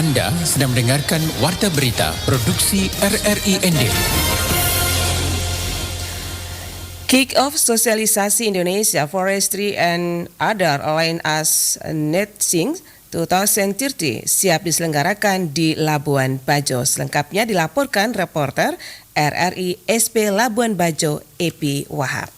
Anda sedang mendengarkan Warta Berita Produksi RRI ND. Kick-off sosialisasi Indonesia Forestry and Other Aligned as NetSync 2030 siap diselenggarakan di Labuan Bajo. Selengkapnya dilaporkan reporter RRI SP Labuan Bajo, Epi Wahab.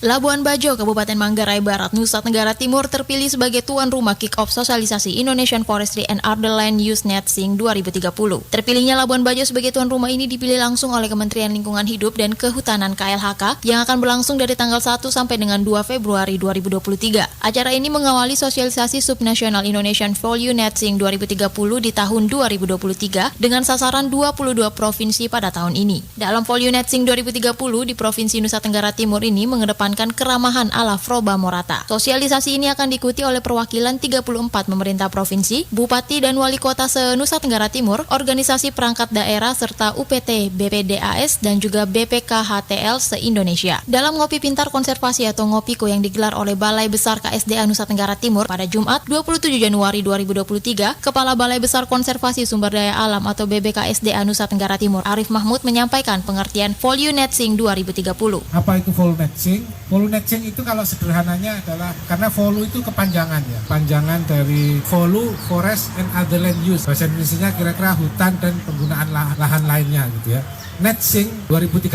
Labuan Bajo, Kabupaten Manggarai Barat, Nusa Tenggara Timur terpilih sebagai tuan rumah kick-off sosialisasi Indonesian Forestry and Other Land Use NetSync 2030. Terpilihnya Labuan Bajo sebagai tuan rumah ini dipilih langsung oleh Kementerian Lingkungan Hidup dan Kehutanan KLHK yang akan berlangsung dari tanggal 1 sampai dengan 2 Februari 2023. Acara ini mengawali sosialisasi subnasional Indonesian Value NetSync 2030 di tahun 2023 dengan sasaran 22 provinsi pada tahun ini. Dalam Value NetSync 2030 di Provinsi Nusa Tenggara Timur ini mengedepankan keramahan ala Froba Morata. Sosialisasi ini akan diikuti oleh perwakilan 34 pemerintah provinsi, bupati dan wali kota se-Nusa Tenggara Timur, organisasi perangkat daerah serta UPT, BPDAS dan juga BPKHTL se-Indonesia. Dalam Ngopi Pintar Konservasi atau Ngopiko yang digelar oleh Balai Besar KSDA Nusa Tenggara Timur pada Jumat 27 Januari 2023, Kepala Balai Besar Konservasi Sumber Daya Alam atau BBKSDA Nusa Tenggara Timur, Arif Mahmud menyampaikan pengertian Value NetSync 2030. Apa itu Value NetSync? Value NetSync itu kalau sederhananya adalah karena value itu kepanjangan ya, panjangan dari value, forest, and other land use. Bahasa Indonesianya kira-kira hutan dan penggunaan lahan lainnya gitu ya. NetSync 2030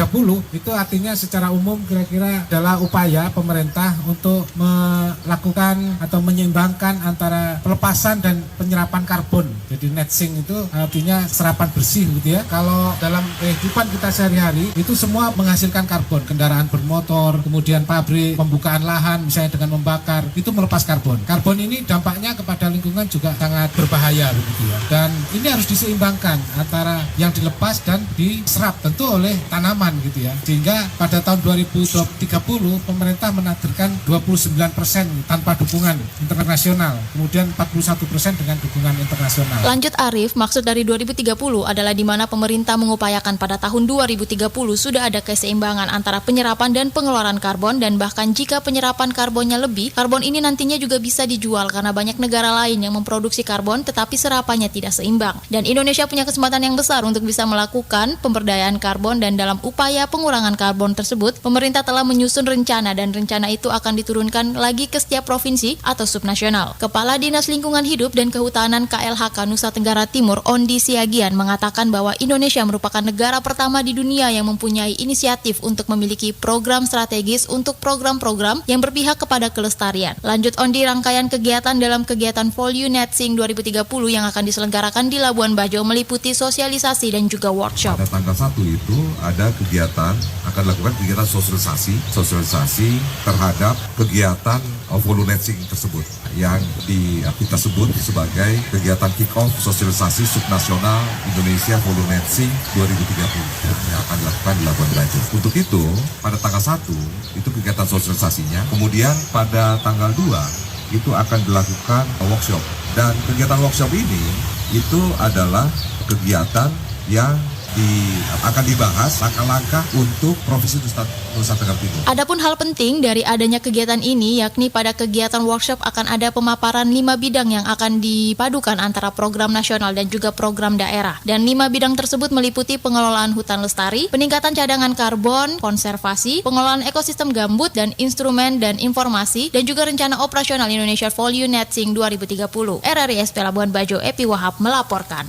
itu artinya secara umum kira-kira adalah upaya pemerintah untuk melakukan atau menyeimbangkan antara pelepasan dan penyerapan karbon. Jadi NetSync itu artinya serapan bersih gitu ya. Kalau dalam kehidupan kita sehari-hari itu semua menghasilkan karbon. Kendaraan bermotor, kemudian pabrik, pembukaan lahan misalnya dengan membakar, itu melepas karbon. Karbon ini dampaknya kepada lingkungan juga sangat berbahaya begitu ya. Dan ini harus diseimbangkan antara yang dilepas dan diserap tentu oleh tanaman gitu ya. Sehingga pada tahun 2030 pemerintah menargetkan 29% tanpa dukungan internasional, kemudian 41% dengan dukungan internasional. Lanjut Arif, maksud dari 2030 adalah di mana pemerintah mengupayakan pada tahun 2030 sudah ada keseimbangan antara penyerapan dan pengeluaran karbon, dan bahkan jika penyerapan karbonnya lebih, karbon ini nantinya juga bisa dijual karena banyak negara lain yang memproduksi karbon tetapi serapannya tidak seimbang. Dan Indonesia punya kesempatan yang besar untuk bisa melakukan pemberdayaan karbon, dan dalam upaya pengurangan karbon tersebut, pemerintah telah menyusun rencana dan rencana itu akan diturunkan lagi ke setiap provinsi atau subnasional. Kepala Dinas Lingkungan Hidup dan Kehutanan KLHK Nusa Tenggara Timur, Ondi Siagian, mengatakan bahwa Indonesia merupakan negara pertama di dunia yang mempunyai inisiatif untuk memiliki program strategis untuk program-program yang berpihak kepada kelestarian. Lanjut Ondi, rangkaian kegiatan dalam kegiatan Value NetSync 2030 yang akan diselenggarakan di Labuan Bajo meliputi sosialisasi dan juga workshop. Pada tanggal 1 itu ada kegiatan, akan dilakukan kegiatan sosialisasi terhadap kegiatan Value NetSync tersebut yang kita sebut sebagai kegiatan kick-off sosialisasi subnasional Indonesia Value NetSync 2030 yang akan dilakukan di Labuan Bajo. Untuk itu, pada tanggal 1 itu kegiatan sosialisasinya, kemudian pada tanggal 2 itu akan dilakukan workshop, dan kegiatan workshop ini itu adalah kegiatan yang akan dibahas langkah-langkah untuk Provinsi Nusa Tenggara Timur. Adapun hal penting dari adanya kegiatan ini, yakni pada kegiatan workshop akan ada pemaparan 5 bidang yang akan dipadukan antara program nasional dan juga program daerah. Dan 5 bidang tersebut meliputi pengelolaan hutan lestari, peningkatan cadangan karbon, konservasi, pengelolaan ekosistem gambut dan instrumen dan informasi, dan juga rencana operasional Indonesia Value NetSync 2030. RRI SP Labuan Bajo, Epi Wahab melaporkan.